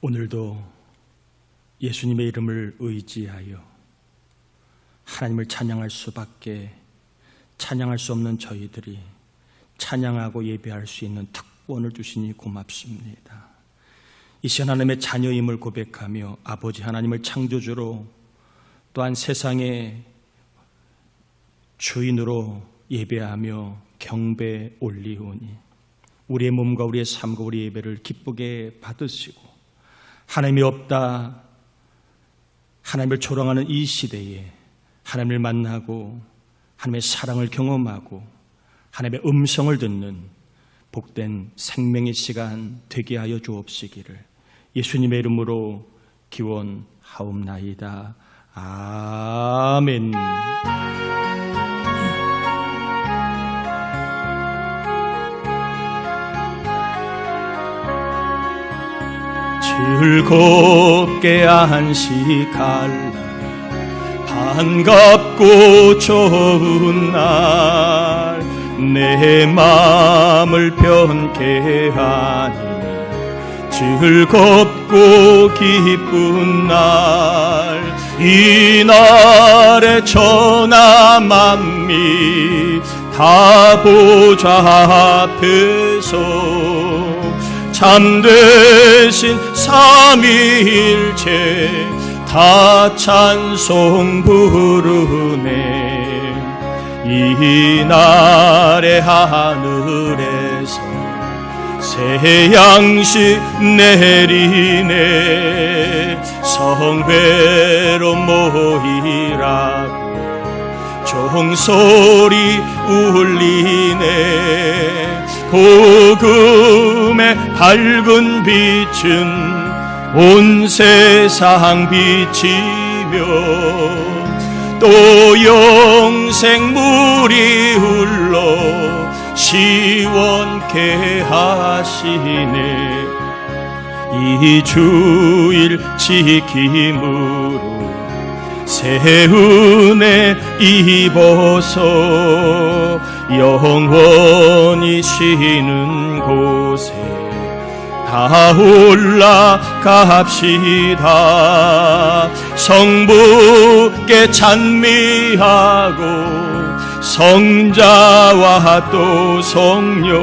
오늘도 예수님의 이름을 의지하여 하나님을 찬양할 수밖에 찬양할 수 없는 저희들이 찬양하고 예배할 수 있는 특권을 주시니 고맙습니다. 이 시간 하나님의 자녀임을 고백하며 아버지 하나님을 창조주로 또한 세상의 주인으로 예배하며 경배 올리오니 우리의 몸과 우리의 삶과 우리의 예배를 기쁘게 받으시고 하나님이 없다 하나님을 조롱하는 이 시대에 하나님을 만나고 하나님의 사랑을 경험하고 하나님의 음성을 듣는 복된 생명의 시간 되게 하여 주옵시기를 예수님의 이름으로 기원하옵나이다. 아멘. 즐겁게 안식할 날 반갑고 좋은 날 내 마음을 편케 하니 즐겁고 기쁜 날 이 날에 천하 만미 다 보좌 앞에서 참되신 삼위일체 다 찬송 부르네. 이 날의 하늘에서 새 양식 내리네. 성회로 모이라고 종소리 울리네. 복음의 밝은 빛은 온 세상 비치며 또 영생물이 흘러 시원케 하시네. 이 주일 지킴으로 새 은혜 입어서 영원히 쉬는 곳에 다 올라갑시다. 성부께 찬미하고 성자와 또 성령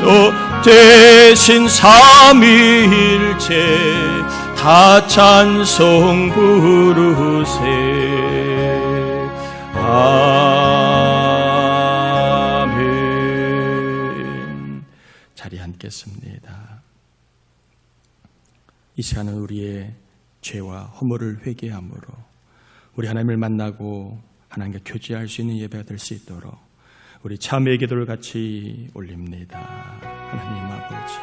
또 대신 삼위일체 다 찬송 부르세. 아멘. 자리에 앉겠습니다. 이 시간은 우리의 죄와 허물을 회개함으로 우리 하나님을 만나고 하나님과 교제할 수 있는 예배가 될 수 있도록 우리 참회의 기도를 같이 올립니다. 하나님 아버지,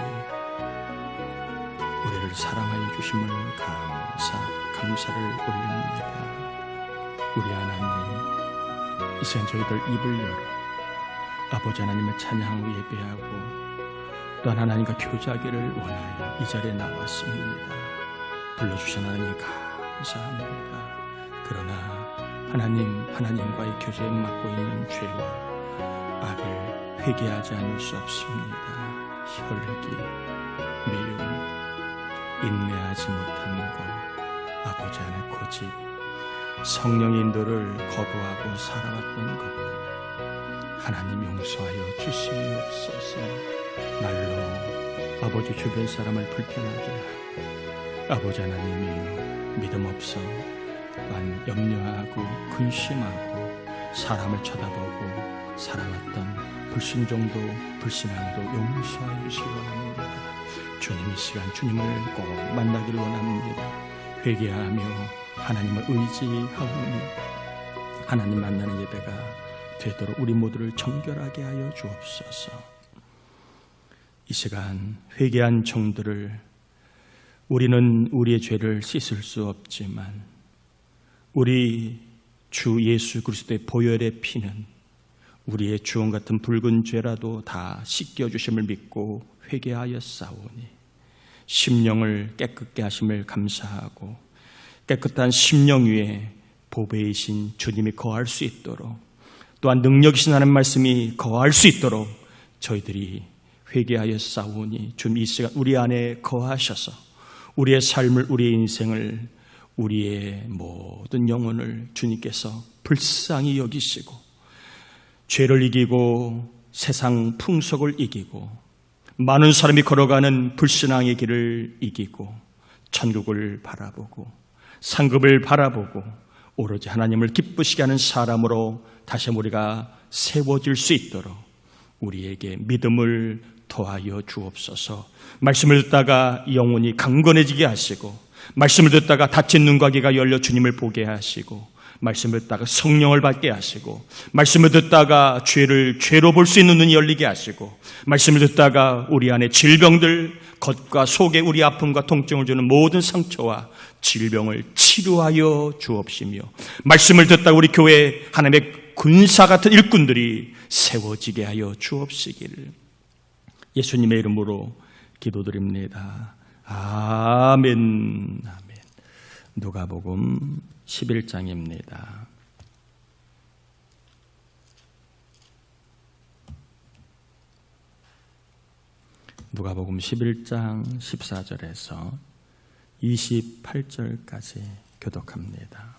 우리를 사랑하여 주심을 감사를 올립니다. 우리 하나님, 이 시간 저희들 입을 열어 아버지 하나님을 찬양하고 예배하고 또한 하나님과 교제하기를 원하여 이 자리에 나왔습니다. 불러주신 하나님 감사합니다. 그러나 하나님과의 교제에 맡고 있는 죄와 악을 회개하지 않을 수 없습니다. 혈기, 미움, 인내하지 못하는 것, 아버지 안의 고집, 성령의 인도를 거부하고 살아왔던 것들 하나님 용서하여 주시옵소서. 날로 아버지 주변 사람을 불편하게 하고 아버지 하나님이여 믿음 없어 또한 염려하고 근심하고 사람을 쳐다보고 살아왔던 불순종도 불신앙도 용서하여 주시기 원합니다. 주님 이 시간 주님을 꼭 만나기를 원합니다. 회개하며 하나님을 의지하오니 하나님 만나는 예배가 되도록 우리 모두를 정결하게 하여 주옵소서. 이 시간 회개한 종들을 우리는 우리의 죄를 씻을 수 없지만 우리 주 예수 그리스도의 보혈의 피는 우리의 주홍 같은 붉은 죄라도 다 씻겨주심을 믿고 회개하였사오니 심령을 깨끗게 하심을 감사하고 깨끗한 심령 위에 보배이신 주님이 거할 수 있도록 또한 능력이신 하나님 말씀이 거할 수 있도록 저희들이 회개하여 싸우니 주님 이 시간 우리 안에 거하셔서 우리의 삶을, 우리의 인생을, 우리의 모든 영혼을 주님께서 불쌍히 여기시고 죄를 이기고 세상 풍속을 이기고 많은 사람이 걸어가는 불신앙의 길을 이기고 천국을 바라보고 상급을 바라보고 오로지 하나님을 기쁘시게 하는 사람으로 다시 우리가 세워질 수 있도록 우리에게 믿음을 더하여 주옵소서. 말씀을 듣다가 영혼이 강건해지게 하시고, 말씀을 듣다가 닫힌 눈과 귀가 열려 주님을 보게 하시고, 말씀을 듣다가 성령을 받게 하시고, 말씀을 듣다가 죄로 볼 수 있는 눈이 열리게 하시고, 말씀을 듣다가 우리 안에 질병들, 겉과 속에 우리 아픔과 통증을 주는 모든 상처와 질병을 치료하여 주옵시며, 말씀을 듣다가 우리 교회 하나님의 군사 같은 일꾼들이 세워지게 하여 주옵시기를 예수님의 이름으로 기도드립니다. 아멘. 아멘. 누가복음 11장입니다. 누가복음 11장 14절에서 28절까지 교독합니다.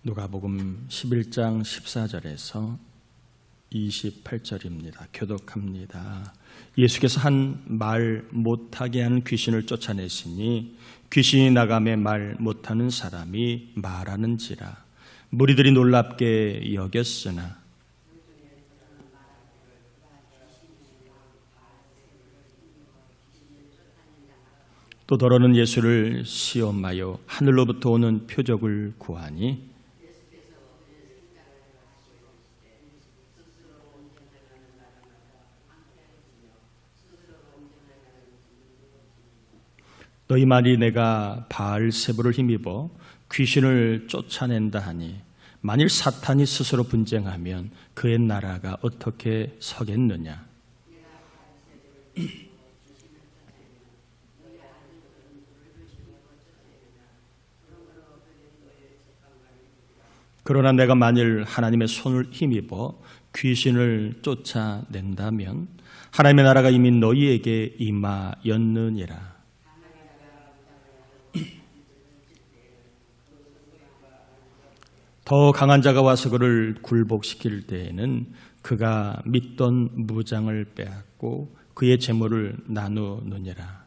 누가복음 11장 14절에서 28절입니다. 교독합니다. 예수께서 한 말 못하게 하는 귀신을 쫓아내시니 귀신이 나가매 말 못하는 사람이 말하는지라. 무리들이 놀랍게 여겼으나 또 더러는 예수를 시험하여 하늘로부터 오는 표적을 구하니 너희 말이 내가 바알세불을 힘입어 귀신을 쫓아낸다 하니 만일 사탄이 스스로 분쟁하면 그의 나라가 어떻게 서겠느냐. 그러나 내가 만일 하나님의 손을 힘입어 귀신을 쫓아낸다면 하나님의 나라가 이미 너희에게 임하였느니라. 더 강한 자가 와서 그를 굴복시킬 때에는 그가 믿던 무장을 빼앗고 그의 재물을 나누느니라.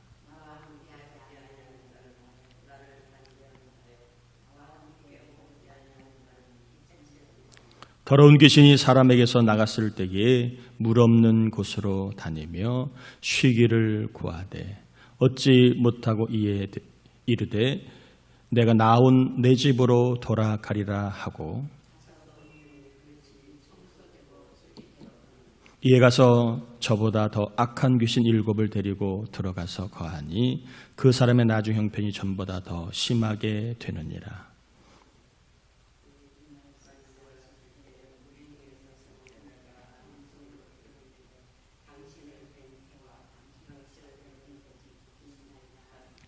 더러운 귀신이 사람에게서 나갔을 때에 물 없는 곳으로 다니며 쉬기를 구하되 얻지 못하고 이에 이르되 내가 나온 내 집으로 돌아가리라 하고 이에 가서 저보다 더 악한 귀신 7을 데리고 들어가서 거하니 그 사람의 나중 형편이 전보다 더 심하게 되느니라.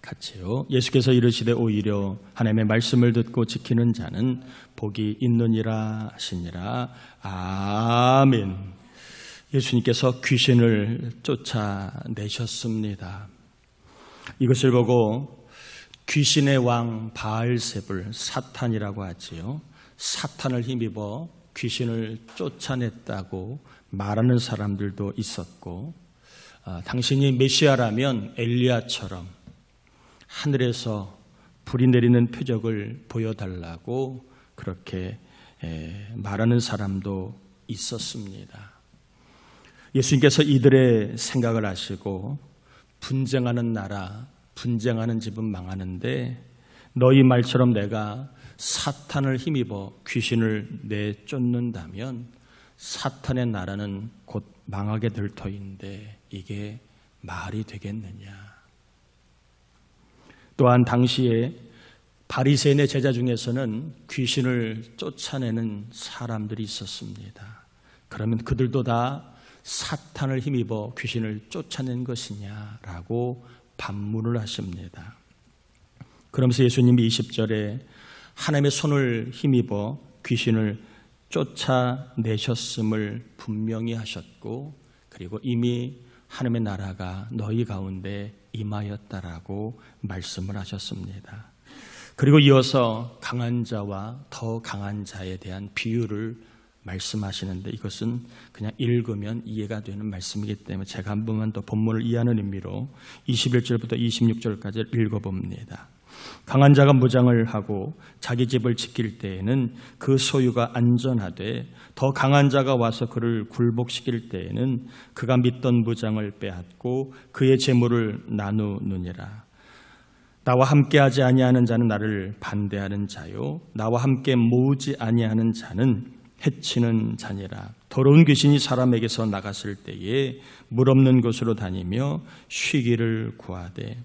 같이요. 예수께서 이르시되 오히려 하나님의 말씀을 듣고 지키는 자는 복이 있느니라 하시니라. 아멘. 예수님께서 귀신을 쫓아내셨습니다. 이것을 보고 귀신의 왕 바알세불, 사탄이라고 하지요. 사탄을 힘입어 귀신을 쫓아냈다고 말하는 사람들도 있었고, 당신이 메시아라면 엘리야처럼 하늘에서 불이 내리는 표적을 보여달라고 그렇게 말하는 사람도 있었습니다. 예수님께서 이들의 생각을 아시고 분쟁하는 나라, 분쟁하는 집은 망하는데 너희 말처럼 내가 사탄을 힘입어 귀신을 내쫓는다면 사탄의 나라는 곧 망하게 될 터인데 이게 말이 되겠느냐. 또한 당시에 바리새인의 제자 중에서는 귀신을 쫓아내는 사람들이 있었습니다. 그러면 그들도 다 사탄을 힘입어 귀신을 쫓아낸 것이냐라고 반문을 하십니다. 그러면서 예수님이 20절에 하나님의 손을 힘입어 귀신을 쫓아내셨음을 분명히 하셨고, 그리고 이미 하나님의 나라가 너희 가운데 임하였다라고 말씀을 하셨습니다. 그리고 이어서 강한 자와 더 강한 자에 대한 비유를 말씀하시는데, 이것은 그냥 읽으면 이해가 되는 말씀이기 때문에 제가 한 번만 더 본문을 이해하는 의미로 21절부터 26절까지 읽어봅니다. 강한 자가 무장을 하고 자기 집을 지킬 때에는 그 소유가 안전하되, 더 강한 자가 와서 그를 굴복시킬 때에는 그가 믿던 무장을 빼앗고 그의 재물을 나누느니라. 나와 함께하지 아니하는 자는 나를 반대하는 자요, 나와 함께 모으지 아니하는 자는 해치는 자니라. 더러운 귀신이 사람에게서 나갔을 때에 물 없는 곳으로 다니며 쉬기를 구하되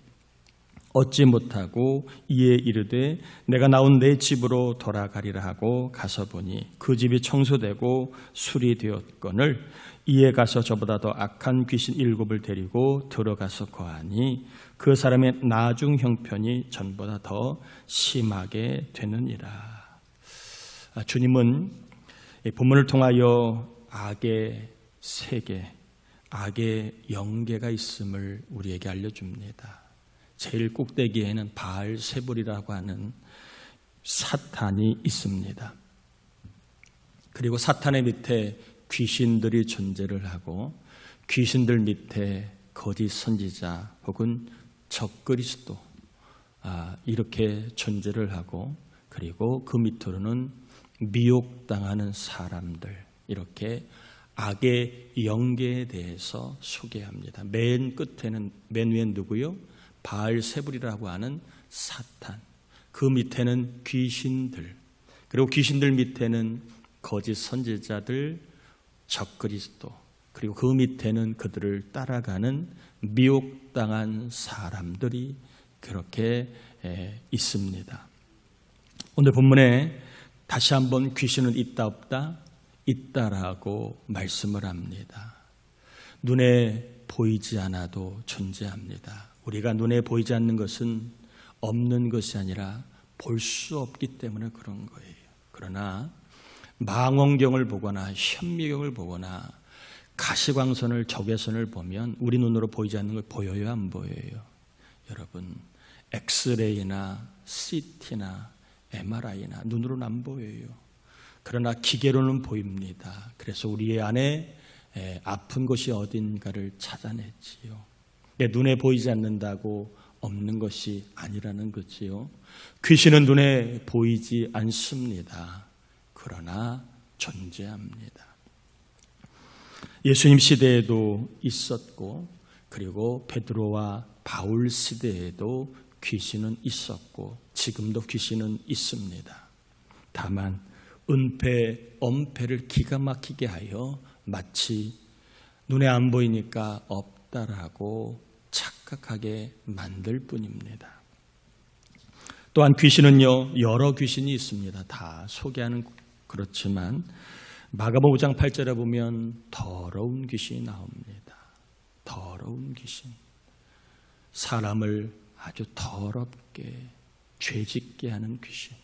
얻지 못하고 이에 이르되 내가 나온 내 집으로 돌아가리라 하고 가서 보니 그 집이 청소되고 수리되었거늘 이에 가서 저보다 더 악한 귀신 7을 데리고 들어가서 거하니 그 사람의 나중 형편이 전보다 더 심하게 되느니라. 주님은 이 본문을 통하여 악의 세계, 악의 영계가 있음을 우리에게 알려줍니다. 제일 꼭대기에는 바알세불이라고 하는 사탄이 있습니다. 그리고 사탄의 밑에 귀신들이 존재를 하고, 귀신들 밑에 거짓 선지자 혹은 적그리스도 이렇게 존재를 하고, 그리고 그 밑으로는 미혹당하는 사람들, 이렇게 악의 영계에 대해서 소개합니다. 맨 끝에는, 맨 위엔 누구요? 바알세불이라고 하는 사탄, 그 밑에는 귀신들, 그리고 귀신들 밑에는 거짓 선지자들, 적그리스도, 그리고 그 밑에는 그들을 따라가는 미혹당한 사람들이 그렇게 있습니다. 오늘 본문에 다시 한번 귀신은 있다 없다? 있다라고 말씀을 합니다. 눈에 보이지 않아도 존재합니다. 우리가 눈에 보이지 않는 것은 없는 것이 아니라 볼 수 없기 때문에 그런 거예요. 그러나 망원경을 보거나 현미경을 보거나 가시광선을, 적외선을 보면 우리 눈으로 보이지 않는 걸 보여요, 안 보여요? 여러분, 엑스레이나 CT나 MRI나 눈으로는 안 보여요. 그러나 기계로는 보입니다. 그래서 우리 안에 아픈 곳이 어딘가를 찾아냈지요. 내 눈에 보이지 않는다고 없는 것이 아니라는 거지요. 귀신은 눈에 보이지 않습니다. 그러나 존재합니다. 예수님 시대에도 있었고, 그리고 베드로와 바울 시대에도 귀신은 있었고, 지금도 귀신은 있습니다. 다만 은폐, 엄폐를 기가 막히게 하여 마치 눈에 안 보이니까 없다라고 착각하게 만들 뿐입니다. 또한 귀신은요, 여러 귀신이 있습니다. 다 소개하는 그렇지만 마가복음 5장 8절에 보면 더러운 귀신이 나옵니다. 더러운 귀신. 사람을 아주 더럽게 죄짓게 하는 귀신.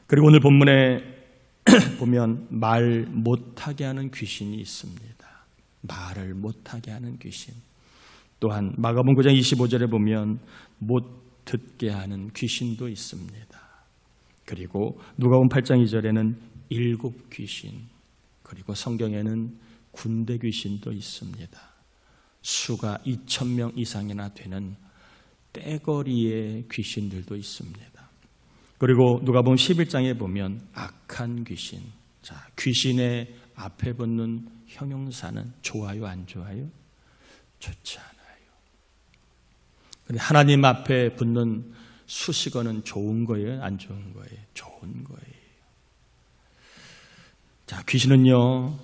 그리고 오늘 본문에 보면 말 못하게 하는 귀신이 있습니다. 말을 못하게 하는 귀신. 또한 마가복음 9장 25절에 보면 못 듣게 하는 귀신도 있습니다. 그리고 누가복음 8장 2절에는 7 귀신, 그리고 성경에는 군대 귀신도 있습니다. 수가 2,000명 이상이나 되는 떼거리의 귀신들도 있습니다. 그리고 누가복음 11장에 보면 악한 귀신. 자, 귀신의 앞에 붙는 형용사는 좋아요, 안 좋아요? 좋지 않아요. 근데 하나님 앞에 붙는 수식어는 좋은 거예요, 안 좋은 거예요? 좋은 거예요. 자, 귀신은요,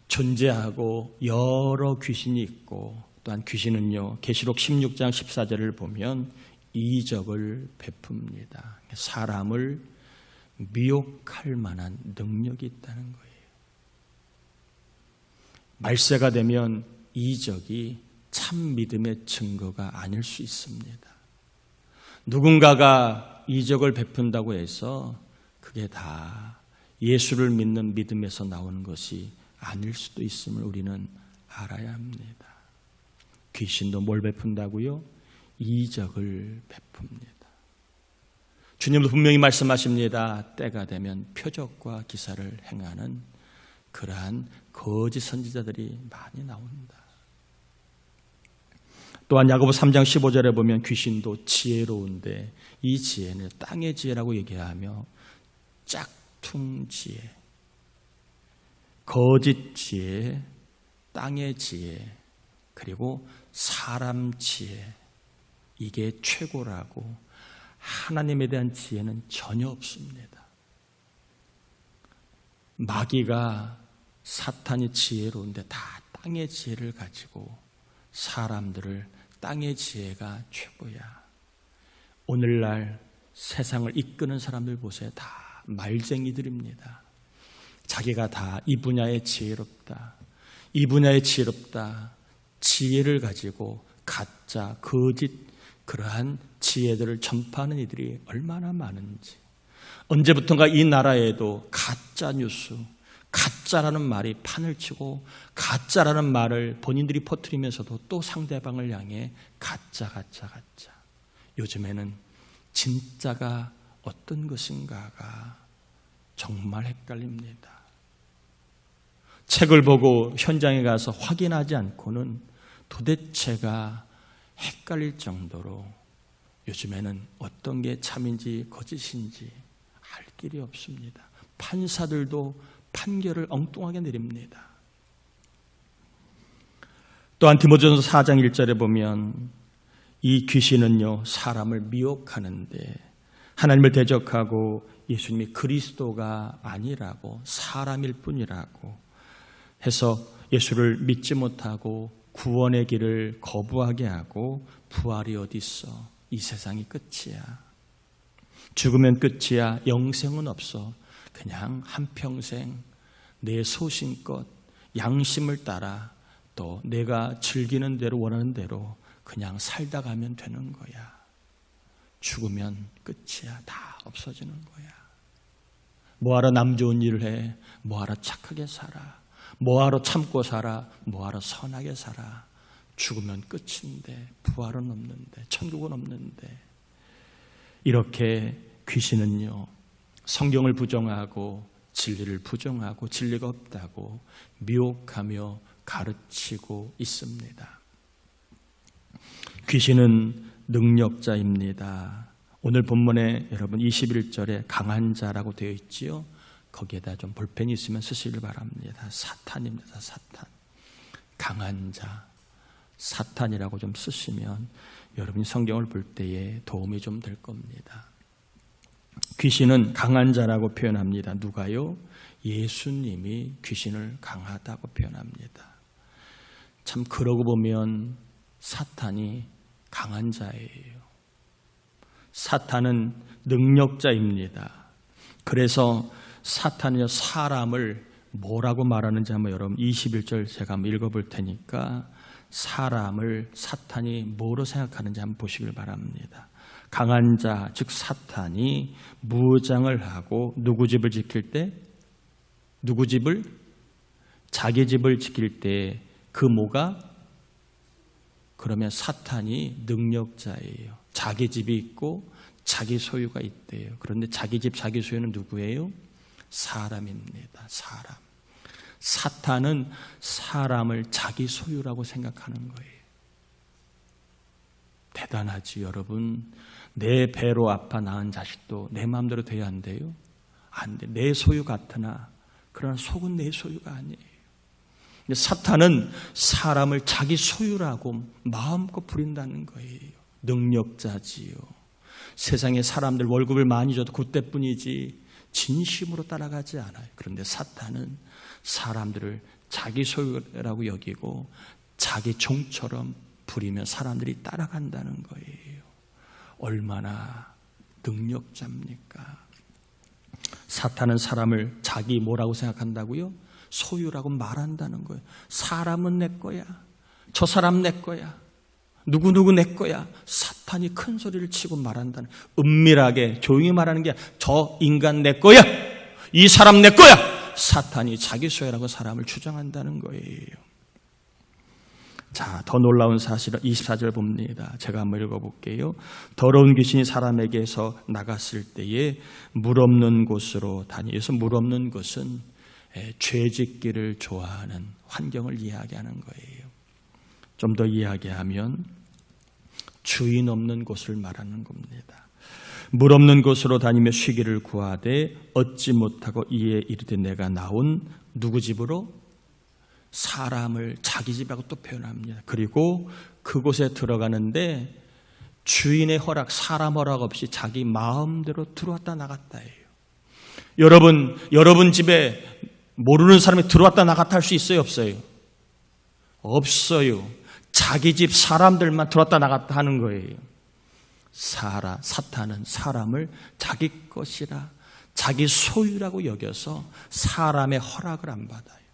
존재하고 여러 귀신이 있고, 또한 귀신은요, 계시록 16장 14절을 보면 이적을 베풉니다. 사람을 미혹할 만한 능력이 있다는 거예요. 말세가 되면 이적이 참 믿음의 증거가 아닐 수 있습니다. 누군가가 이적을 베푼다고 해서 그게 다 예수를 믿는 믿음에서 나오는 것이 아닐 수도 있음을 우리는 알아야 합니다. 귀신도 뭘 베푼다고요? 이적을 베풉니다. 주님도 분명히 말씀하십니다. 때가 되면 표적과 기사를 행하는 그러한 거짓 선지자들이 많이 나온다. 또한 야고보 3장 15절에 보면 귀신도 지혜로운데 이 지혜는 땅의 지혜라고 얘기하며 짝퉁 지혜, 거짓 지혜, 땅의 지혜, 그리고 사람 지혜, 이게 최고라고, 하나님에 대한 지혜는 전혀 없습니다. 마귀가, 사탄이 지혜로운데 다 땅의 지혜를 가지고 사람들을 땅의 지혜가 최고야. 오늘날 세상을 이끄는 사람들 보세요. 다 말쟁이들입니다. 자기가 다 이 분야에 지혜롭다, 이 분야에 지혜롭다, 지혜를 가지고 가짜, 거짓, 그러한 지혜들을 전파하는 이들이 얼마나 많은지. 언제부턴가 이 나라에도 가짜 뉴스, 가짜라는 말이 판을 치고 가짜라는 말을 본인들이 퍼뜨리면서도 또 상대방을 향해 가짜. 요즘에는 진짜가 어떤 것인가가 정말 헷갈립니다. 책을 보고 현장에 가서 확인하지 않고는 도대체가 헷갈릴 정도로 요즘에는 어떤 게 참인지 거짓인지 알 길이 없습니다. 판사들도 판결을 엉뚱하게 내립니다. 또한 디모데전서 4장 1절에 보면 이 귀신은요, 사람을 미혹하는데 하나님을 대적하고 예수님이 그리스도가 아니라고, 사람일 뿐이라고 해서 예수를 믿지 못하고 구원의 길을 거부하게 하고, 부활이 어디 있어? 이 세상이 끝이야. 죽으면 끝이야. 영생은 없어. 그냥 한평생 내 소신껏 양심을 따라 또 내가 즐기는 대로 원하는 대로 그냥 살다 가면 되는 거야. 죽으면 끝이야. 다 없어지는 거야. 뭐하러 남 좋은 일을 해? 뭐하러 착하게 살아? 뭐하러 참고 살아? 뭐하러 선하게 살아? 죽으면 끝인데, 부활은 없는데, 천국은 없는데. 이렇게 귀신은요, 성경을 부정하고 진리를 부정하고 진리가 없다고 미혹하며 가르치고 있습니다. 귀신은 능력자입니다. 오늘 본문에 여러분 21절에 강한 자라고 되어 있지요. 거기에다 좀 볼펜이 있으면 쓰시길 바랍니다. 사탄입니다. 사탄. 강한 자, 사탄이라고 좀 쓰시면 여러분이 성경을 볼 때에 도움이 좀 될 겁니다. 귀신은 강한 자라고 표현합니다. 누가요? 예수님이 귀신을 강하다고 표현합니다. 참 그러고 보면 사탄이 강한 자예요. 사탄은 능력자입니다. 그래서 사탄이 사람을 뭐라고 말하는지 한번 여러분 21절 제가 한번 읽어볼 테니까 사람을 사탄이 뭐로 생각하는지 한번 보시길 바랍니다. 강한 자, 즉 사탄이 무장을 하고 누구 집을 지킬 때? 누구 집을? 자기 집을 지킬 때 그 뭐가? 그러면 사탄이 능력자예요. 자기 집이 있고 자기 소유가 있대요. 그런데 자기 집, 자기 소유는 누구예요? 사람입니다. 사람. 사탄은 사람을 자기 소유라고 생각하는 거예요. 대단하지 여러분. 내 배로 아파 낳은 자식도 내 마음대로 돼야 안 돼요? 안 돼. 내 소유 같으나 그러나 속은 내 소유가 아니에요. 사탄은 사람을 자기 소유라고 마음껏 부린다는 거예요. 능력자지요. 세상에 사람들 월급을 많이 줘도 그때뿐이지 진심으로 따라가지 않아요. 그런데 사탄은 사람들을 자기 소유라고 여기고 자기 종처럼 부리면 사람들이 따라간다는 거예요. 얼마나 능력자입니까? 사탄은 사람을 자기 뭐라고 생각한다고요? 소유라고 말한다는 거예요. 사람은 내 거야. 저 사람 내 거야. 누구누구 내 거야. 사탄이 큰 소리를 치고 말한다는, 은밀하게 조용히 말하는 게 저 인간 내 거야. 이 사람 내 거야. 사탄이 자기 소유라고 사람을 주장한다는 거예요. 자, 더 놀라운 사실은 24절 봅니다. 제가 한번 읽어볼게요. 더러운 귀신이 사람에게서 나갔을 때에 물 없는 곳으로 다니면서, 물 없는 곳은 죄짓기를 좋아하는 환경을 이야기하는 거예요. 좀 더 이야기하면 주인 없는 곳을 말하는 겁니다. 물 없는 곳으로 다니며 쉬기를 구하되 얻지 못하고 이에 이르되 내가 나온 누구 집으로? 사람을 자기 집이라고 또 표현합니다. 그리고 그곳에 들어가는데 주인의 허락, 사람 허락 없이 자기 마음대로 들어왔다 나갔다예요. 여러분 집에 모르는 사람이 들어왔다 나갔다 할 수 있어요, 없어요? 없어요. 자기 집 사람들만 들어왔다 나갔다 하는 거예요. 사탄은 사람을 자기 것이라, 자기 소유라고 여겨서 사람의 허락을 안 받아요.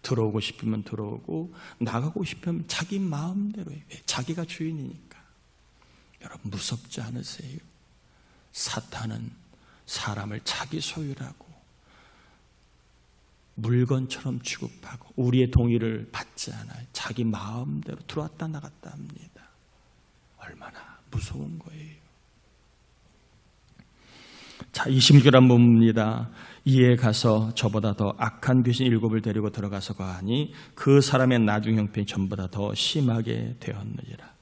들어오고 싶으면 들어오고 나가고 싶으면 자기 마음대로 해요. 자기가 주인이니까. 여러분 무섭지 않으세요? 사탄은 사람을 자기 소유라고 물건처럼 취급하고 우리의 동의를 받지 않아요. 자기 마음대로 들어왔다 나갔다 합니다. 얼마나 무서운 거예요. 자, 26절 한번 봅니다. 이에 가서 저보다 더 악한 귀신 7을 데리고 들어가서 가하니 그 사람의 나중 형편이 전보다 더 심하게 되었느니라.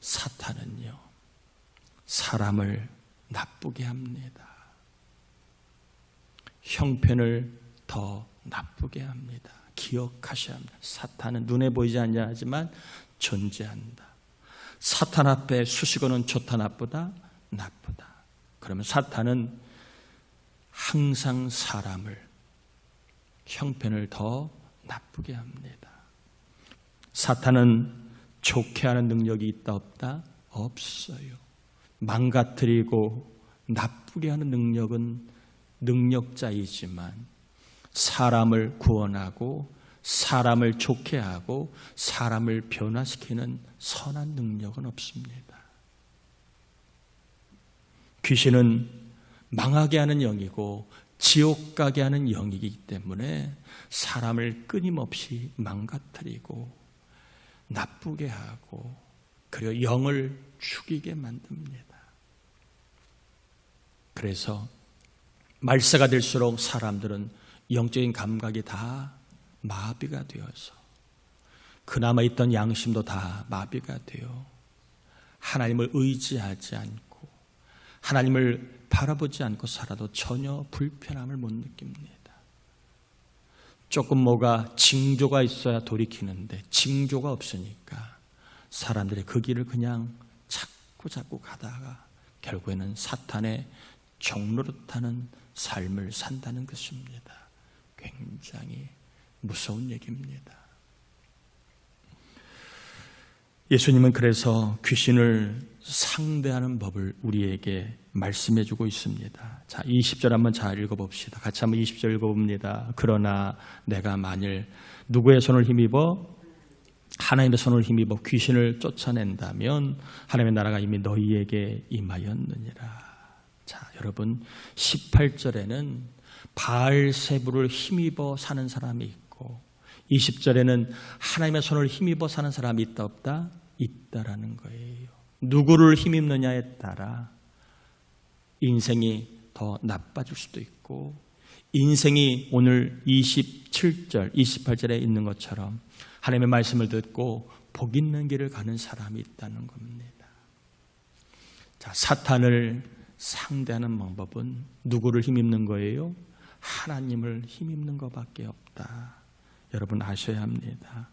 사탄은요, 사람을 나쁘게 합니다. 형편을 더 나쁘게 합니다. 기억하셔야 합니다. 사탄은 눈에 보이지 않냐 하지만 존재한다. 사탄 앞에 수식어는 좋다 나쁘다? 나쁘다. 그러면 사탄은 항상 사람을, 형편을 더 나쁘게 합니다. 사탄은 좋게 하는 능력이 있다 없다? 없어요. 망가뜨리고 나쁘게 하는 능력은 능력자이지만 사람을 구원하고 사람을 좋게 하고 사람을 변화시키는 선한 능력은 없습니다. 귀신은 망하게 하는 영이고 지옥 가게 하는 영이기 때문에 사람을 끊임없이 망가뜨리고 나쁘게 하고 그리고 영을 죽이게 만듭니다. 그래서 말세가 될수록 사람들은 영적인 감각이 다 마비가 되어서 그나마 있던 양심도 다 마비가 되어 하나님을 의지하지 않고 하나님을 바라보지 않고 살아도 전혀 불편함을 못 느낍니다. 조금 뭐가 징조가 있어야 돌이키는데 징조가 없으니까 사람들이 그 길을 그냥 자꾸 가다가 결국에는 사탄의 종노릇하는 삶을 산다는 것입니다. 굉장히 무서운 얘기입니다. 예수님은 그래서 귀신을 상대하는 법을 우리에게 말씀해 주고 있습니다. 자, 20절 한번 잘 읽어봅시다. 같이 한번 20절 읽어봅니다. 그러나 내가 만일 누구의 손을 힘입어? 하나님의 손을 힘입어 귀신을 쫓아낸다면 하나님의 나라가 이미 너희에게 임하였느니라. 자, 여러분 18절에는 바알세부를 힘입어 사는 사람이 있고 20절에는 하나님의 손을 힘입어 사는 사람이 있다 없다? 있다라는 거예요. 누구를 힘입느냐에 따라 인생이 더 나빠질 수도 있고 인생이 오늘 27절, 28절에 있는 것처럼 하나님의 말씀을 듣고 복 있는 길을 가는 사람이 있다는 겁니다. 자, 사탄을 상대하는 방법은 누구를 힘입는 거예요? 하나님을 힘입는 것밖에 없다. 여러분 아셔야 합니다.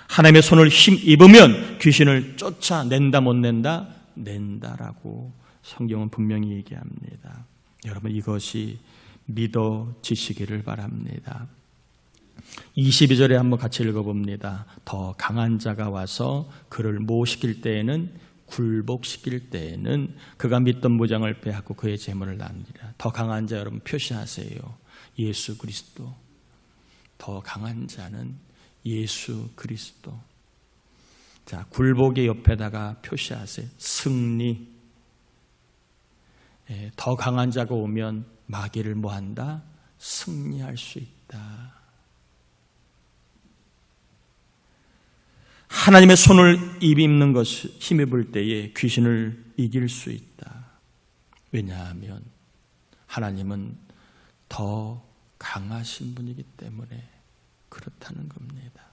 하나님의 손을 힘입으면 귀신을 쫓아낸다 못 낸다? 낸다라고 성경은 분명히 얘기합니다. 여러분 이것이 믿어지시기를 바랍니다. 22절에 한번 같이 읽어봅니다. 더 강한 자가 와서 그를 모시킬 때에는 굴복시킬 때에는 그가 믿던 무장을 빼앗고 그의 재물을 나누리라. 더 강한 자 여러분 표시하세요. 예수 그리스도. 더 강한 자는 예수 그리스도. 자, 굴복의 옆에다가 표시하세요. 승리. 더 강한 자가 오면 마귀를 뭐한다? 승리할 수 있다. 하나님의 손을 입는 것을 힘입을 때에 귀신을 이길 수 있다. 왜냐하면 하나님은 더 강하신 분이기 때문에 그렇다는 겁니다.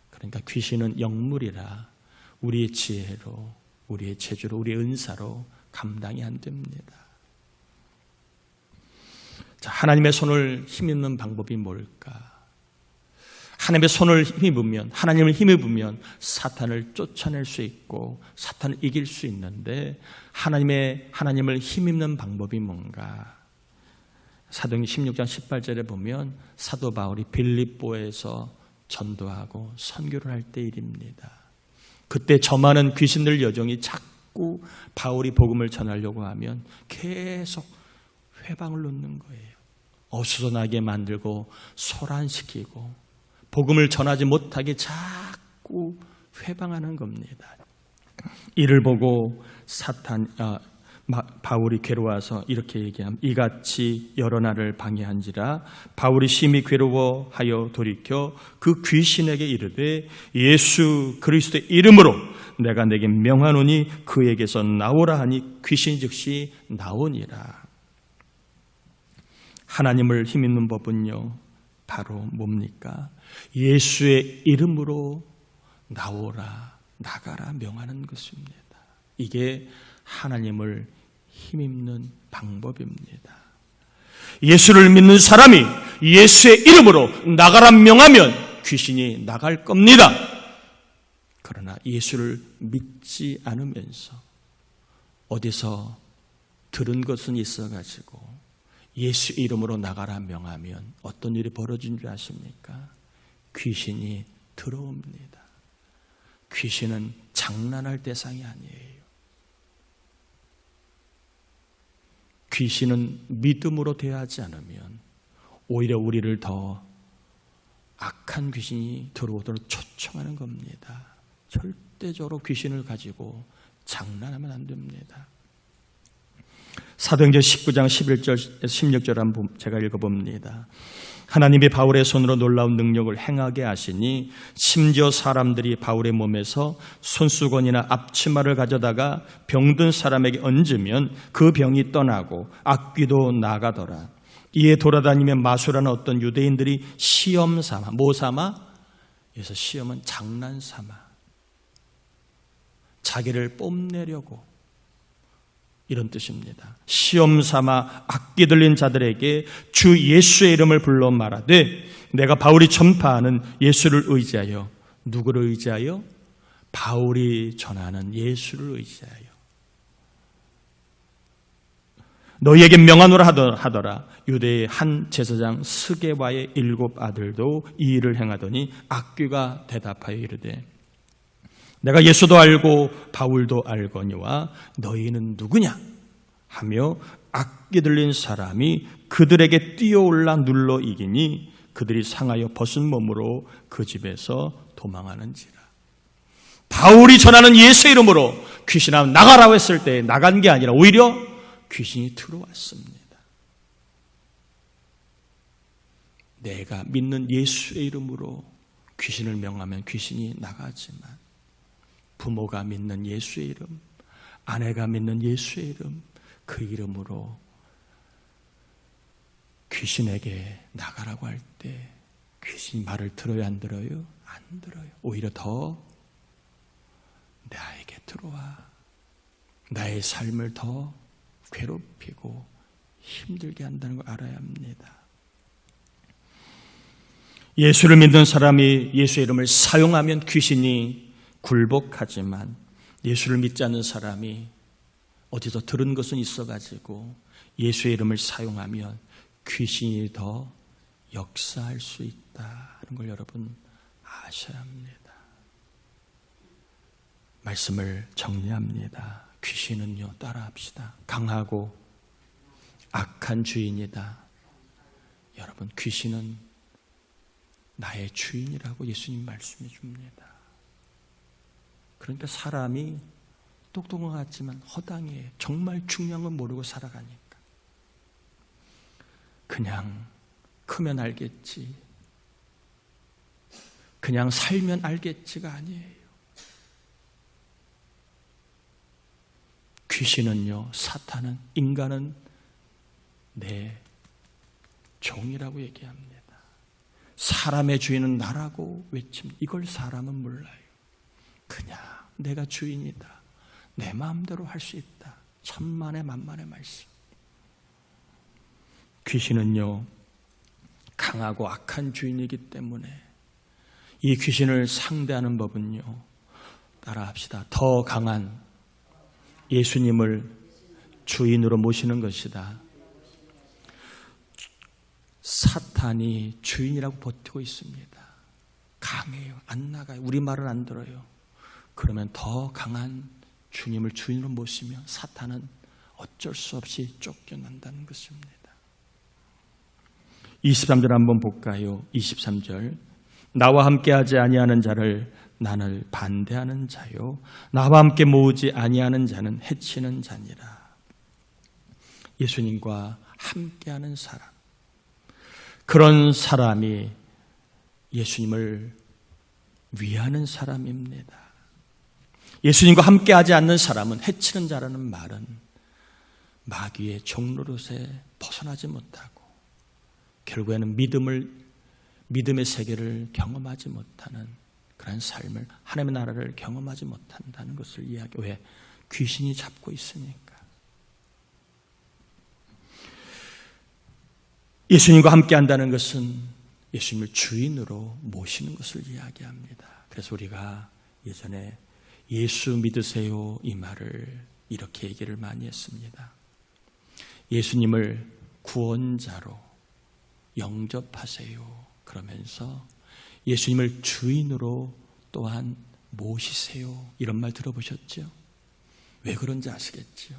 그러니까 귀신은 영물이라 우리의 지혜로, 우리의 재주로, 우리의 은사로 감당이 안 됩니다. 자, 하나님의 손을 힘입는 방법이 뭘까? 하나님의 손을 하나님을 힘입으면 사탄을 쫓아낼 수 있고 사탄을 이길 수 있는데 하나님을 힘입는 방법이 뭔가? 사도행전 16장 18절에 보면 사도 바울이 빌립보에서 전도하고 선교를 할 때 일입니다. 그때 저많은 귀신들 여종이 자꾸 바울이 복음을 전하려고 하면 계속 회방을 놓는 거예요. 어수선하게 만들고 소란시키고 복음을 전하지 못하게 자꾸 회방하는 겁니다. 이를 보고 바울이 괴로워서 이렇게 얘기함. 이같이 여러 날을 방해한지라 바울이 심히 괴로워하여 돌이켜 그 귀신에게 이르되 예수 그리스도의 이름으로 내가 내게 명하노니 그에게서 나오라 하니 귀신이 즉시 나오니라. 하나님을 힘입는 법은요 바로 뭡니까? 예수의 이름으로 나가라 명하는 것입니다. 이게 하나님을 힘입는 방법입니다. 예수를 믿는 사람이 예수의 이름으로 나가라 명하면 귀신이 나갈 겁니다. 그러나 예수를 믿지 않으면서 어디서 들은 것은 있어가지고 예수 이름으로 나가라 명하면 어떤 일이 벌어진 줄 아십니까? 귀신이 들어옵니다. 귀신은 장난할 대상이 아니에요. 귀신은 믿음으로 대하지 않으면 오히려 우리를 더 악한 귀신이 들어오도록 초청하는 겁니다. 절대적으로 귀신을 가지고 장난하면 안 됩니다. 사도행전 19장 11절, 16절 한번 제가 읽어봅니다. 하나님이 바울의 손으로 놀라운 능력을 행하게 하시니 심지어 사람들이 바울의 몸에서 손수건이나 앞치마를 가져다가 병든 사람에게 얹으면 그 병이 떠나고 악귀도 나가더라. 이에 돌아다니며 마술하는 어떤 유대인들이 시험 삼아, 뭐 삼아? 그래서 시험은 장난 삼아 자기를 뽐내려고 이런 뜻입니다. 시험 삼아 악기 들린 자들에게 주 예수의 이름을 불러 말하되 내가 바울이 전파하는 예수를 의지하여, 누구를 의지하여? 바울이 전하는 예수를 의지하여 너희에게 명하노라 하더라. 유대의 한 제사장 스게와의 7 아들도 이 일을 행하더니 악귀가 대답하여 이르되 내가 예수도 알고 바울도 알거니와 너희는 누구냐? 하며 악기 들린 사람이 그들에게 뛰어올라 눌러 이기니 그들이 상하여 벗은 몸으로 그 집에서 도망하는지라. 바울이 전하는 예수의 이름으로 귀신아 나가라고 했을 때 나간 게 아니라 오히려 귀신이 들어왔습니다. 내가 믿는 예수의 이름으로 귀신을 명하면 귀신이 나가지만 부모가 믿는 예수의 이름, 아내가 믿는 예수의 이름, 그 이름으로 귀신에게 나가라고 할 때 귀신이 말을 들어요, 안 들어요? 안 들어요. 오히려 더 나에게 들어와 나의 삶을 더 괴롭히고 힘들게 한다는 걸 알아야 합니다. 예수를 믿는 사람이 예수의 이름을 사용하면 귀신이 굴복하지만 예수를 믿지 않는 사람이 어디서 들은 것은 있어가지고 예수의 이름을 사용하면 귀신이 더 역사할 수 있다는 걸 여러분 아셔야 합니다. 말씀을 정리합니다. 귀신은요, 따라합시다. 강하고 악한 주인이다. 여러분, 귀신은 나의 주인이라고 예수님 말씀해 줍니다. 그러니까 사람이 똑똑한 것 같지만 허당해. 정말 중요한 건 모르고 살아가니까. 그냥 크면 알겠지, 그냥 살면 알겠지가 아니에요. 귀신은요, 사탄은, 인간은 내 종이라고 얘기합니다. 사람의 주인은 나라고 외칩니다. 이걸 사람은 몰라요. 그냥 내가 주인이다, 내 마음대로 할 수 있다. 천만의 만만의 말씀. 귀신은요, 강하고 악한 주인이기 때문에 이 귀신을 상대하는 법은요, 따라합시다. 더 강한 예수님을 주인으로 모시는 것이다. 사탄이 주인이라고 버티고 있습니다. 강해요. 안 나가요. 우리 말을 안 들어요. 그러면 더 강한 주님을 주인으로 모시면 사탄은 어쩔 수 없이 쫓겨난다는 것입니다. 23절 한번 볼까요? 23절. 나와 함께하지 아니하는 자를 나를 반대하는 자요, 나와 함께 모으지 아니하는 자는 해치는 자니라. 예수님과 함께하는 사람, 그런 사람이 예수님을 위하는 사람입니다. 예수님과 함께하지 않는 사람은, 해치는 자라는 말은 마귀의 종노릇에 벗어나지 못하고 결국에는 믿음의 세계를 경험하지 못하는 그런 삶을, 하나님의 나라를 경험하지 못한다는 것을 이야기해요. 왜? 귀신이 잡고 있으니까. 예수님과 함께 한다는 것은 예수님을 주인으로 모시는 것을 이야기합니다. 그래서 우리가 예전에 예수 믿으세요 이 말을 이렇게 얘기를 많이 했습니다. 예수님을 구원자로 영접하세요. 그러면서 예수님을 주인으로 또한 모시세요. 이런 말 들어보셨죠? 왜 그런지 아시겠죠?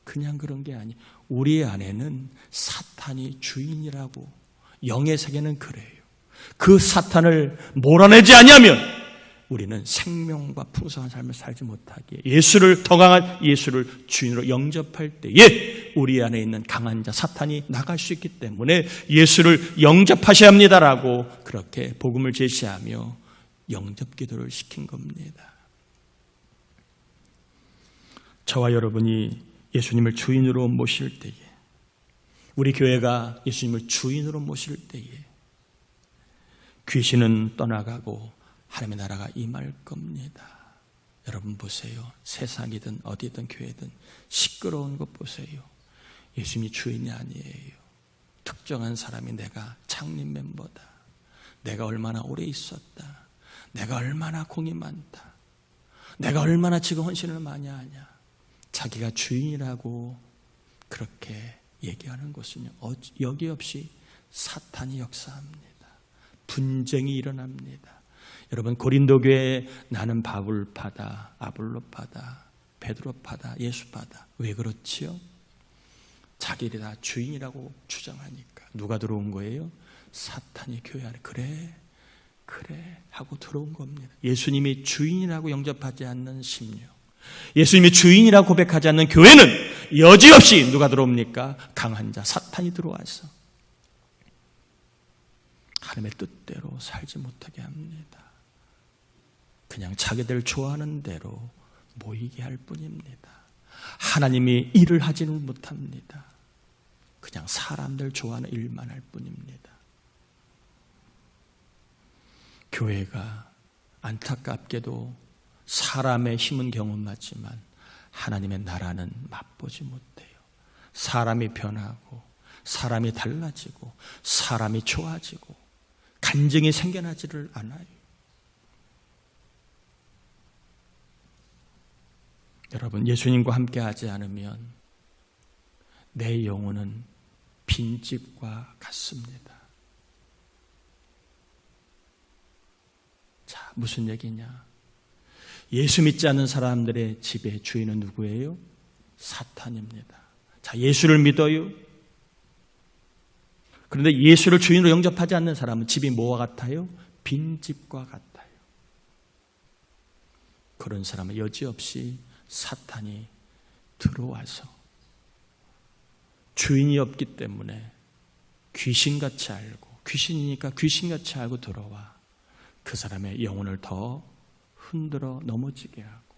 그냥 그런 게 아니에요. 우리 안에는 사탄이 주인이라고, 영의 세계는 그래요. 그 사탄을 몰아내지 않으면 우리는 생명과 풍성한 삶을 살지 못하기에, 예수를, 더 강한 예수를 주인으로 영접할 때에 우리 안에 있는 강한 자 사탄이 나갈 수 있기 때문에 예수를 영접하셔야 합니다라고 그렇게 복음을 제시하며 영접 기도를 시킨 겁니다. 저와 여러분이 예수님을 주인으로 모실 때에, 우리 교회가 예수님을 주인으로 모실 때에 귀신은 떠나가고 하나님의 나라가 임할 겁니다. 여러분 보세요. 세상이든 어디든 교회든 시끄러운 것 보세요. 예수님이 주인이 아니에요. 특정한 사람이 내가 창립 멤버다, 내가 얼마나 오래 있었다, 내가 얼마나 공이 많다, 내가 얼마나 지금 헌신을 많이 하냐, 자기가 주인이라고 그렇게 얘기하는 것은요, 여기 없이 사탄이 역사합니다. 분쟁이 일어납니다. 여러분, 고린도 교회에 나는 바울파다, 아볼로파다, 베드로파다, 예수파다. 왜 그렇지요? 자기들이 다 주인이라고 주장하니까. 누가 들어온 거예요? 사탄이 교회 안에 그래 하고 들어온 겁니다. 예수님이 주인이라고 영접하지 않는 심령, 예수님이 주인이라고 고백하지 않는 교회는 여지없이 누가 들어옵니까? 강한 자 사탄이 들어와서 하나님의 뜻대로 살지 못하게 합니다. 그냥 자기들 좋아하는 대로 모이게 할 뿐입니다. 하나님이 일을 하지는 못합니다. 그냥 사람들 좋아하는 일만 할 뿐입니다. 교회가 안타깝게도 사람의 힘은 경험하지만 하나님의 나라는 맛보지 못해요. 사람이 변하고 사람이 달라지고 사람이 좋아지고 간증이 생겨나지를 않아요. 여러분, 예수님과 함께 하지 않으면 내 영혼은 빈집과 같습니다. 자, 무슨 얘기냐? 예수 믿지 않는 사람들의 집의 주인은 누구예요? 사탄입니다. 자, 예수를 믿어요. 그런데 예수를 주인으로 영접하지 않는 사람은 집이 뭐와 같아요? 빈집과 같아요. 그런 사람은 여지없이 사탄이 들어와서 주인이 없기 때문에 귀신같이 알고, 귀신이니까 귀신같이 알고 들어와 그 사람의 영혼을 더 흔들어 넘어지게 하고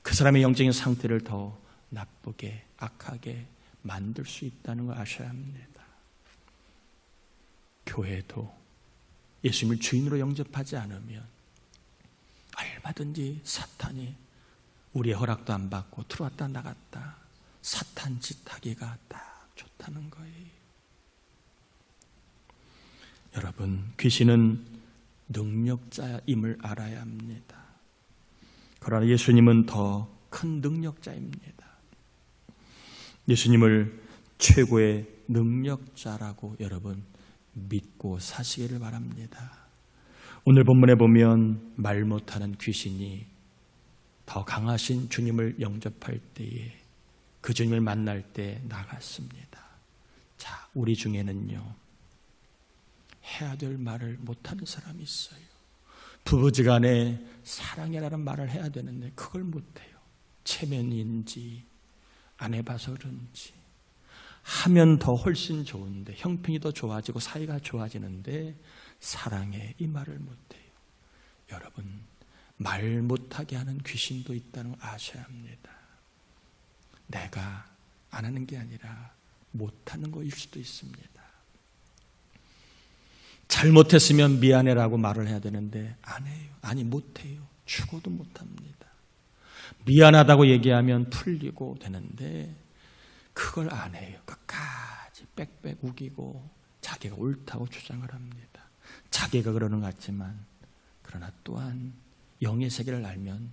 그 사람의 영적인 상태를 더 나쁘게, 악하게 만들 수 있다는 걸 아셔야 합니다. 교회도 예수님을 주인으로 영접하지 않으면 얼마든지 사탄이 우리의 허락도 안 받고 들어왔다 나갔다 사탄 짓 하기가 딱 좋다는 거예요. 여러분, 귀신은 능력자임을 알아야 합니다. 그러나 예수님은 더 큰 능력자입니다. 예수님을 최고의 능력자라고 여러분 믿고 사시기를 바랍니다. 오늘 본문에 보면 말 못하는 귀신이 더 강하신 주님을 영접할 때에 그 주님을 만날 때 나갔습니다. 자, 우리 중에는요 해야 될 말을 못하는 사람이 있어요. 부부지간에 사랑해라는 말을 해야 되는데 그걸 못해요. 체면인지 안 해봐서 그런지 하면 더 훨씬 좋은데 형편이 더 좋아지고 사이가 좋아지는데 사랑해 이 말을 못해요. 여러분, 말 못하게 하는 귀신도 있다는 걸 아셔야 합니다. 내가 안 하는 게 아니라 못하는 거일 수도 있습니다. 잘못했으면 미안해라고 말을 해야 되는데 안 해요. 아니 못해요. 죽어도 못합니다. 미안하다고 얘기하면 풀리고 되는데 그걸 안 해요. 끝까지 빽빽 우기고 자기가 옳다고 주장을 합니다. 자기가 그러는 것 같지만 그러나 또한 영의 세계를 알면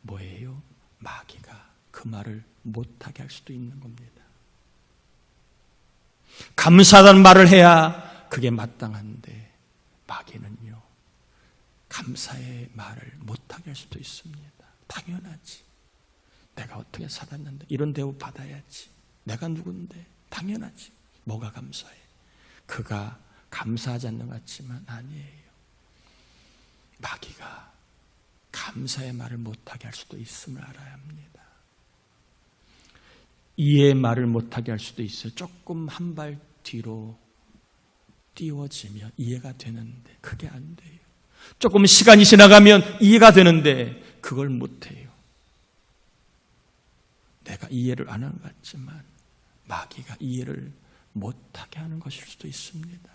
뭐예요? 마귀가 그 말을 못하게 할 수도 있는 겁니다. 감사하다는 말을 해야 그게 마땅한데 마귀는요 감사의 말을 못하게 할 수도 있습니다. 당연하지. 내가 어떻게 살았는데 이런 대우 받아야지. 내가 누군데 당연하지. 뭐가 감사해? 그가 감사하지 않는 것 같지만 아니에요. 마귀가 감사의 말을 못하게 할 수도 있음을 알아야 합니다. 이해의 말을 못하게 할 수도 있어요. 조금 한 발 뒤로 띄워지면 이해가 되는데 그게 안 돼요. 조금 시간이 지나가면 이해가 되는데 그걸 못해요. 내가 이해를 안 하는 것 같지만 마귀가 이해를 못하게 하는 것일 수도 있습니다.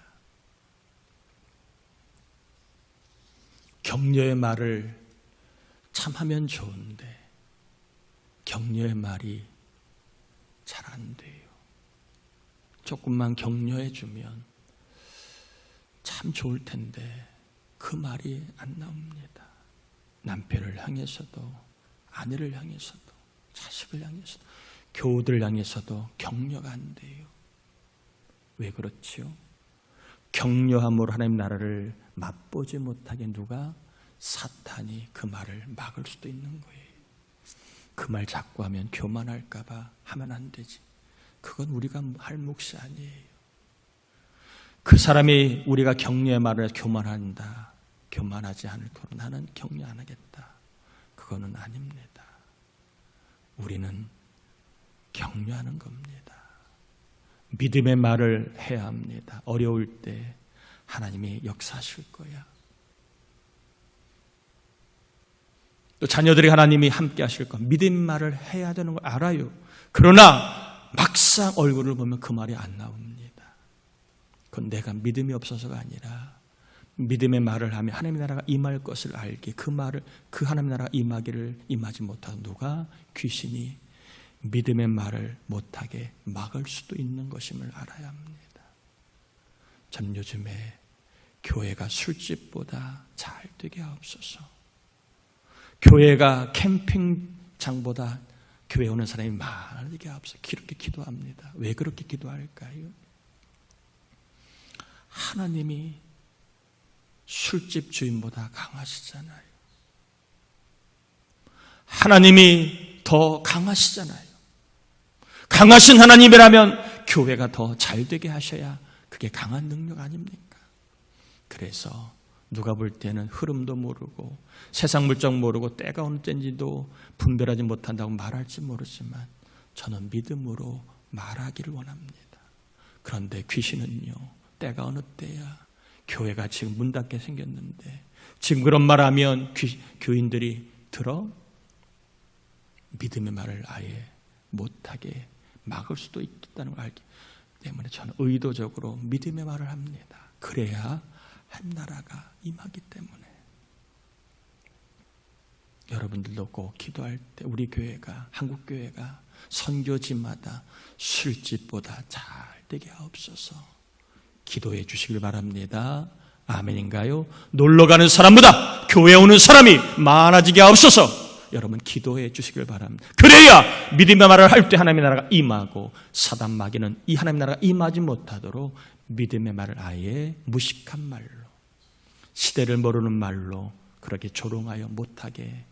격려의 말을 참 하면 좋은데 격려의 말이 잘 안 돼요. 조금만 격려해 주면 참 좋을 텐데 그 말이 안 나옵니다. 남편을 향해서도 아내를 향해서도 자식을 향해서도 교우들을 향해서도 격려가 안 돼요. 왜 그렇지요? 격려함으로 하나님 나라를 맛보지 못하게 누가? 사탄이 그 말을 막을 수도 있는 거예요. 그 말 자꾸 하면 교만할까 봐 하면 안 되지. 그건 우리가 할 몫이 아니에요. 그 사람이 우리가 격려의 말을 교만한다. 교만하지 않도록 나는 격려 안 하겠다. 그거는 아닙니다. 우리는 격려하는 겁니다. 믿음의 말을 해야 합니다. 어려울 때 하나님이 역사하실 거야. 또 자녀들이 하나님이 함께 하실 거야. 믿음의 말을 해야 되는 걸 알아요. 그러나 막상 얼굴을 보면 그 말이 안 나옵니다. 그건 내가 믿음이 없어서가 아니라 믿음의 말을 하면 하나님의 나라가 임할 것을 알기에 그 말을 그 하나님의 나라가 임하지 못하는 누가? 귀신이 믿음의 말을 못하게 막을 수도 있는 것임을 알아야 합니다. 참 요즘에 교회가 술집보다 잘 되게 하옵소서. 교회가 캠핑장보다 교회 오는 사람이 많게 하옵소서. 그렇게 기도합니다. 왜 그렇게 기도할까요? 하나님이 술집 주인보다 강하시잖아요. 하나님이 더 강하시잖아요. 강하신 하나님이라면 교회가 더 잘되게 하셔야 그게 강한 능력 아닙니까? 그래서 누가 볼 때는 흐름도 모르고 세상 물정 모르고 때가 어느 때인지도 분별하지 못한다고 말할지 모르지만 저는 믿음으로 말하기를 원합니다. 그런데 귀신은요, 때가 어느 때야. 교회가 지금 문 닫게 생겼는데 지금 그런 말하면 교인들이 들어? 믿음의 말을 아예 못하게 막을 수도 있다는 걸 알기 때문에 저는 의도적으로 믿음의 말을 합니다. 그래야 한 나라가 임하기 때문에. 여러분들도 꼭 기도할 때 우리 교회가, 한국 교회가 선교지마다 술집보다 잘 되게 하옵소서. 기도해 주시길 바랍니다. 아멘인가요? 놀러가는 사람보다 교회 오는 사람이 많아지게 하옵소서. 여러분 기도해 주시길 바랍니다. 그래야 믿음의 말을 할 때 하나님의 나라가 임하고 사단 마귀는 이 하나님의 나라가 임하지 못하도록 믿음의 말을 아예 무식한 말로, 시대를 모르는 말로 그렇게 조롱하여 못하게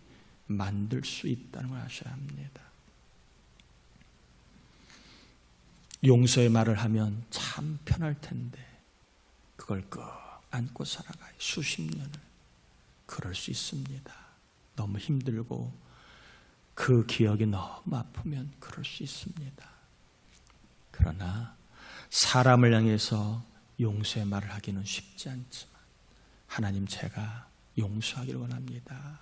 만들 수 있다는 걸 아셔야 합니다. 용서의 말을 하면 참 편할 텐데 그걸 꼭 안고 살아가요. 수십 년을. 그럴 수 있습니다. 너무 힘들고 그 기억이 너무 아프면 그럴 수 있습니다. 그러나 사람을 향해서 용서의 말을 하기는 쉽지 않지만 하나님, 제가 용서하기를 원합니다.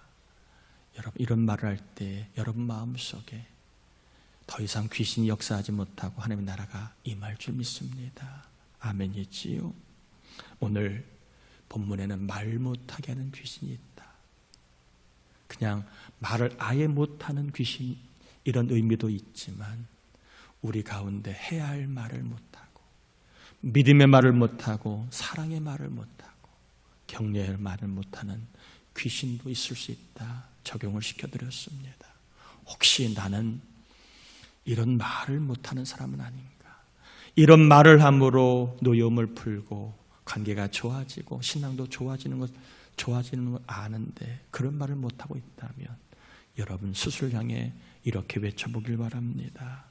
여러분, 이런 말을 할 때 여러분 마음속에 더 이상 귀신이 역사하지 못하고 하나님의 나라가 임할 줄 믿습니다. 아멘이지요? 오늘 본문에는 말 못하게 하는 귀신이 있다. 그냥 말을 아예 못하는 귀신, 이런 의미도 있지만 우리 가운데 해야 할 말을 못하고, 믿음의 말을 못하고, 사랑의 말을 못하고, 격려의 말을 못하는 귀신도 있을 수 있다. 적용을 시켜드렸습니다. 혹시 나는 이런 말을 못하는 사람은 아닌가? 이런 말을 함으로 노여움을 풀고 관계가 좋아지고 신앙도 좋아지는 것 아는데 그런 말을 못하고 있다면 여러분 스스로 향해 이렇게 외쳐보길 바랍니다.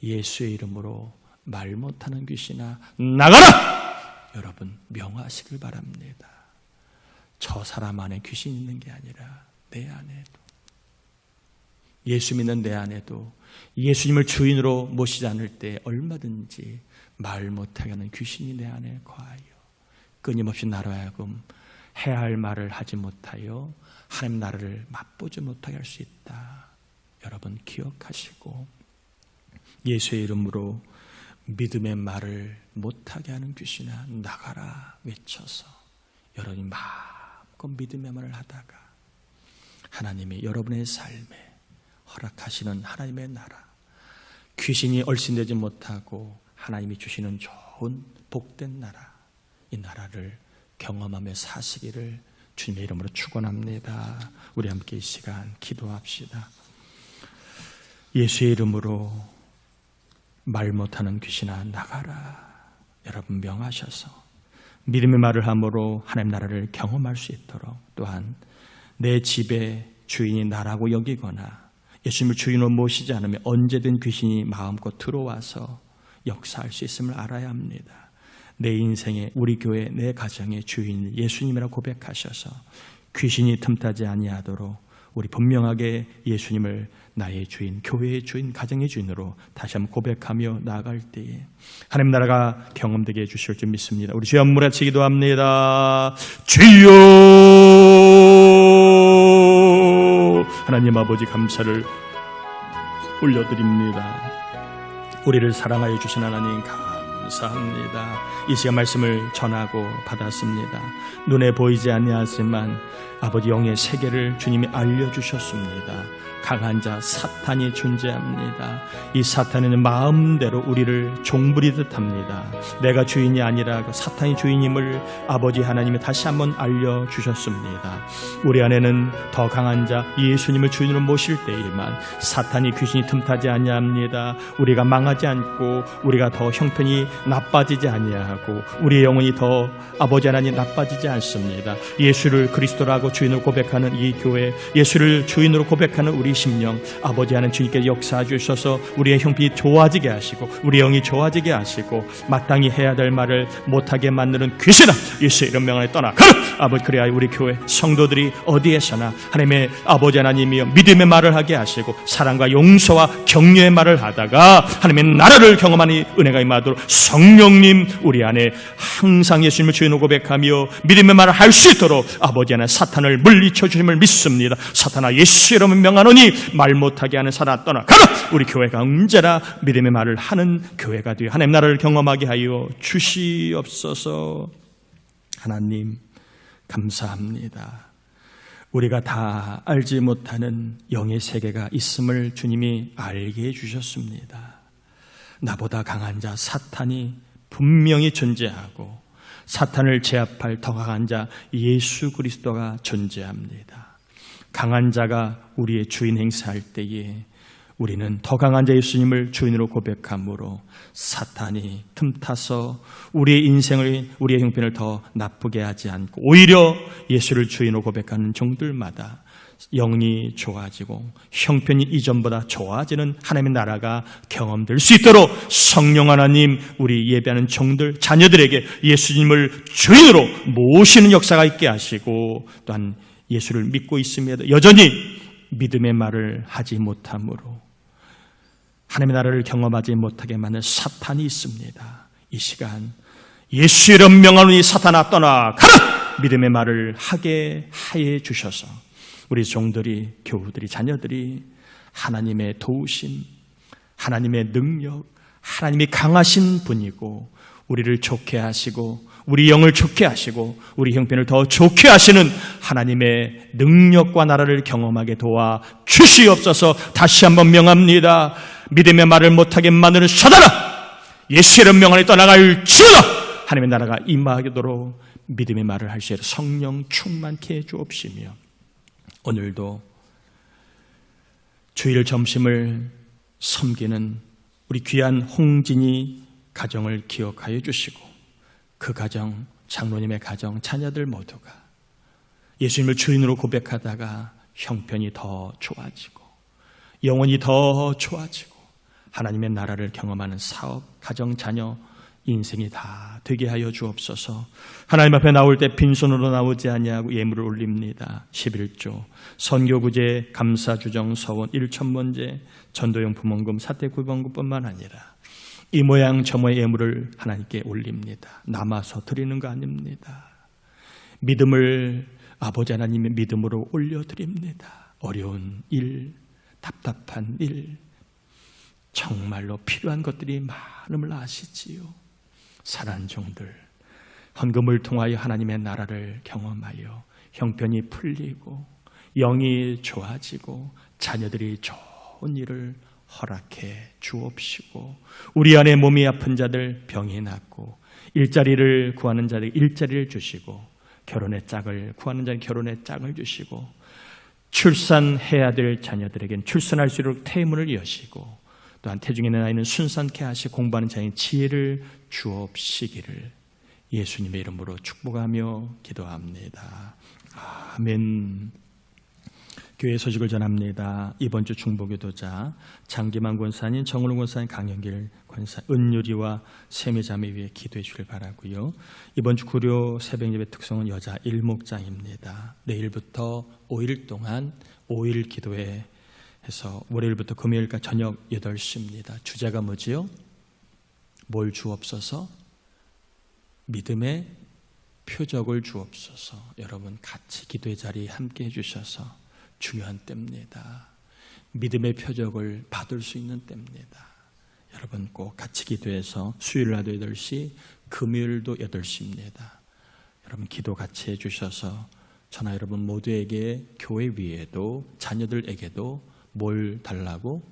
예수의 이름으로 말 못하는 귀신아 나가라! 여러분 명하시길 바랍니다. 저 사람 안에 귀신이 있는 게 아니라 내 안에도, 예수 믿는 내 안에도 예수님을 주인으로 모시지 않을 때 얼마든지 말 못하게 하는 귀신이 내 안에 거하여 끊임없이 나로 하여금 해야 할 말을 하지 못하여 하나님 나라를 맛보지 못하게 할 수 있다. 여러분 기억하시고 예수의 이름으로 믿음의 말을 못하게 하는 귀신아 나가라 외쳐서 여러분이 마음껏 믿음의 말을 하다가 하나님이 여러분의 삶에 허락하시는 하나님의 나라, 귀신이 얼씬되지 못하고 하나님이 주시는 좋은 복된 나라, 이 나라를 경험하며 사시기를 주님의 이름으로 축원합니다. 우리 함께 이 시간 기도합시다. 예수의 이름으로 말 못하는 귀신아 나가라. 여러분 명하셔서 믿음의 말을 함으로 하나님 나라를 경험할 수 있도록, 또한 내 집에 주인이 나라고 여기거나 예수님을 주인으로 모시지 않으면 언제든 귀신이 마음껏 들어와서 역사할 수 있음을 알아야 합니다. 내 인생에, 우리 교회, 내 가정의 주인 예수님이라 고백하셔서 귀신이 틈타지 아니하도록 우리 분명하게 예수님을 나의 주인, 교회의 주인, 가정의 주인으로 다시 한번 고백하며 나아갈 때에 하나님 나라가 경험되게 해주실 줄 믿습니다. 우리 주여 한번 같이 기도합니다. 주여, 하나님 아버지 감사를 올려드립니다. 우리를 사랑하여 주신 하나님 감사합니다. 이 시간 말씀을 전하고 받았습니다. 눈에 보이지 아니하지만 아버지 영의 세계를 주님이 알려주셨습니다. 강한 자 사탄이 존재합니다. 이 사탄은 마음대로 우리를 종부리듯 합니다. 내가 주인이 아니라 사탄이 주인임을 아버지 하나님이 다시 한번 알려주셨습니다. 우리 안에는 더 강한 자 예수님을 주인으로 모실 때에만 사탄이 귀신이 틈타지 아니합니다. 우리가 망하지 않고 우리가 더 형편이 나빠지지 아니하고 우리의 영혼이 더 아버지 하나님 나빠지지 않습니다. 예수를 그리스도라고 주인으로 고백하는 이 교회, 예수를 주인으로 고백하는 우리 심령, 아버지 하는 주님께 역사해 주셔서 우리의 형편이 좋아지게 하시고 우리 영이 좋아지게 하시고 마땅히 해야 될 말을 못하게 만드는 귀신아, 예수의 이름 명하에 떠나가라. 아버지, 그래야 우리 교회 성도들이 어디에서나 하나님의 아버지 하나님이여 믿음의 말을 하게 하시고 사랑과 용서와 격려의 말을 하다가 하나님의 나라를 경험하니 은혜가 임하도록 성령님 우리 안에 항상 예수님을 주인으로 고백하며 믿음의 말을 할 수 있도록 아버지 하나님 사탄을 물리쳐 주심을 믿습니다. 사탄아, 예수 이름을 명하노니 말 못하게 하는 사탄아 떠나가라. 우리 교회가 언제나 믿음의 말을 하는 교회가 되어 하나님 나라를 경험하게 하여 주시옵소서. 하나님 감사합니다. 우리가 다 알지 못하는 영의 세계가 있음을 주님이 알게 해주셨습니다. 나보다 강한 자 사탄이 분명히 존재하고 사탄을 제압할 더 강한 자 예수 그리스도가 존재합니다. 강한 자가 우리의 주인 행세할 때에 우리는 더 강한 자 예수님을 주인으로 고백함으로 사탄이 틈타서 우리의 인생을, 우리의 형편을 더 나쁘게 하지 않고 오히려 예수를 주인으로 고백하는 종들마다 영이 좋아지고 형편이 이전보다 좋아지는 하나님의 나라가 경험될 수 있도록 성령 하나님 우리 예배하는 종들, 자녀들에게 예수님을 주인으로 모시는 역사가 있게 하시고 또한 예수를 믿고 있음에도 여전히 믿음의 말을 하지 못함으로 하나님의 나라를 경험하지 못하게 만든 사탄이 있습니다. 이 시간 예수의 이름 명하노니 사탄아 떠나가라. 믿음의 말을 하게 하여 주셔서 우리 종들이, 교우들이, 자녀들이 하나님의 도우심, 하나님의 능력, 하나님이 강하신 분이고 우리를 좋게 하시고 우리 영을 좋게 하시고 우리 형편을 더 좋게 하시는 하나님의 능력과 나라를 경험하게 도와 주시옵소서. 다시 한번 명합니다. 믿음의 말을 못하게 만드는 사단아, 예수의 이름 명하니 떠나갈지어다. 하나님의 나라가 임하도록 믿음의 말을 할 수 있도록 성령 충만케 해 주옵시며 오늘도 주일 점심을 섬기는 우리 귀한 홍진이 가정을 기억하여 주시고 그 가정, 장로님의 가정, 자녀들 모두가 예수님을 주인으로 고백하다가 형편이 더 좋아지고 영혼이 더 좋아지고 하나님의 나라를 경험하는 사업, 가정, 자녀, 인생이 다 되게 하여 주옵소서. 하나님 앞에 나올 때 빈손으로 나오지 아니하고 예물을 올립니다. 11조, 선교구제, 감사주정, 서원, 일천번제, 전도용 부문금, 사태구번금뿐만 아니라 이 모양 저 모양 예물을 하나님께 올립니다. 남아서 드리는 거 아닙니다. 믿음을 아버지 하나님의 믿음으로 올려드립니다. 어려운 일, 답답한 일, 정말로 필요한 것들이 많음을 아시지요. 사랑하는 종들, 헌금을 통하여 하나님의 나라를 경험하여 형편이 풀리고 영이 좋아지고 자녀들이 좋은 일을 허락해 주옵시고 우리 안에 몸이 아픈 자들 병이 낫고 일자리를 구하는 자들 일자리를 주시고 결혼의 짝을 구하는 자는 결혼의 짝을 주시고 출산해야 될 자녀들에게는 출산할 수 있도록 태문을 여시고 또한 태중에 있는 아이는 순산케 하시고 공부하는 자에게 지혜를 주옵시기를 예수님의 이름으로 축복하며 기도합니다. 아멘. 교회 소식을 전합니다. 이번 주 중보기도자 장기만 권사님, 정은호 권사님, 강영길 권사, 은유리와 세미자매 위해 기도해 주길 바라고요. 이번 주 구료 새벽예배 특성은 여자 일목장입니다. 내일부터 5일 동안 5일 기도회 해서 월요일부터 금요일까지 저녁 8시입니다. 주제가 뭐지요? 뭘 주옵소서? 믿음의 표적을 주옵소서. 여러분 같이 기도의 자리에 함께 해주셔서 중요한 때입니다. 믿음의 표적을 받을 수 있는 때입니다. 여러분 꼭 같이 기도해서 수요일날도 8시, 금요일도 8시입니다. 여러분 기도 같이 해주셔서 저나 여러분 모두에게 교회 위에도 자녀들에게도 뭘 달라고?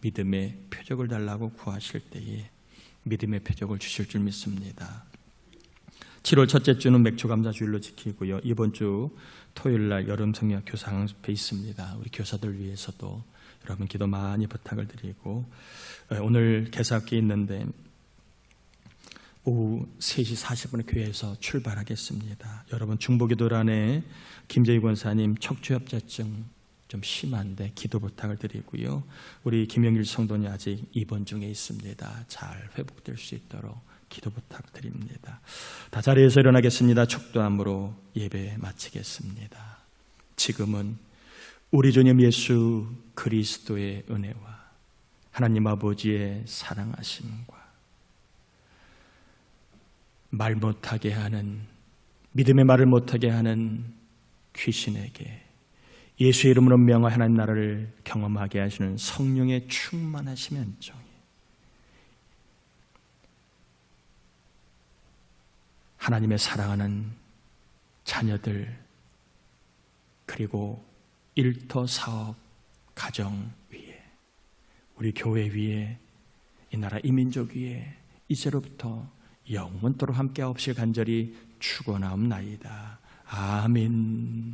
믿음의 표적을 달라고 구하실 때에 믿음의 표적을 주실 줄 믿습니다. 7월 첫째 주는 맥주감사주일로 지키고요. 이번 주 토요일날 여름성역 교사학습회 있습니다. 우리 교사들 위해서도 여러분 기도 많이 부탁을 드리고 오늘 개사학기 있는데 오후 3시 40분에 교회에서 출발하겠습니다. 여러분 중보기도란에 김재희 권사님 척추협자증 좀 심한데 기도 부탁을 드리고요. 우리 김영길 성도님 아직 입원 중에 있습니다. 잘 회복될 수 있도록 기도 부탁드립니다. 다 자리에서 일어나겠습니다. 축도함으로 예배 마치겠습니다. 지금은 우리 주님 예수 그리스도의 은혜와 하나님 아버지의 사랑하심과 말 못하게 하는, 믿음의 말을 못하게 하는 귀신에게 예수의 이름으로 명하여 하나님 나라를 경험하게 하시는 성령의 충만하심 연정이 하나님의 사랑하는 자녀들, 그리고 일터 사업 가정 위에, 우리 교회 위에, 이 나라 이민족 위에 이제로부터 영원토록 함께하옵시길 간절히 축원하옵나이다. 아멘.